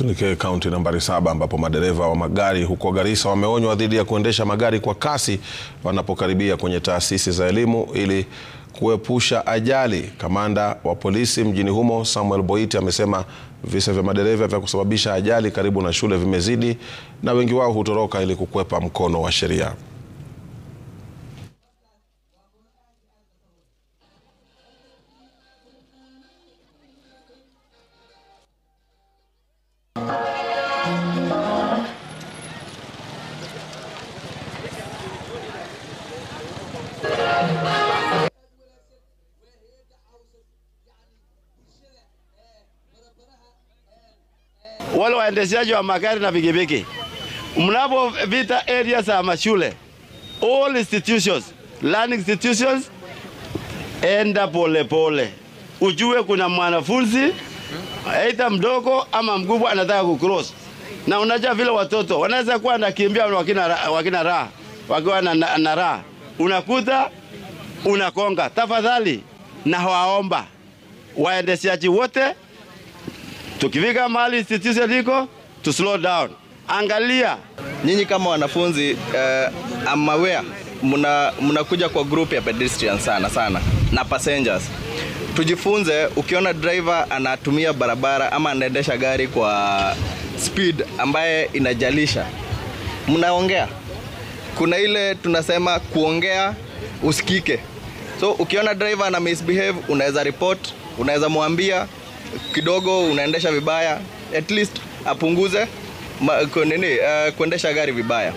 Tuelekee kaunti nambari 7 ambapo madereva wa magari huko Garissa wameonywa dhidi ya kuendesha magari kwa kasi wanapokaribia kwenye taasisi za elimu ili kuepusha ajali. Kamanda wa polisi mjini humo Samuel Boiti amesema visa vya madereva vya kusababisha ajali karibu na shule vimezidi na wengi wao hutoroka ili kukwepa mkono wa sheria. Wale waendeshaji wa magari na pikipiki, mnapopita area za mashule, all institutions, learning institutions, enda pole pole. Ujue kuna mwanafunzi aidha mdogo ama mkubwa anataka kucross. Na unajua vile watoto wanaweza kuwa nakimbia wakina raha, wakiwa na raha. Unakuta unakonga. Tafadhali na waomba waendeshaji wote, tukifika mahali institution liko, to slow down. Angalia. Nyinyi kama wanafunzi, I'm aware, mnakuja kwa group ya pedestrians sana na passengers. Tujifunze, ukiona driver anatumia barabara ama anaendesha gari kwa speed ambaye inajalisha, mnaongea. Kuna ile tunasema kuongea usikike. So ukiona driver ana misbehave, unaweza report, unaweza muambia kidogo unaendesha vibaya, at least apunguze kuendesha gari vibaya.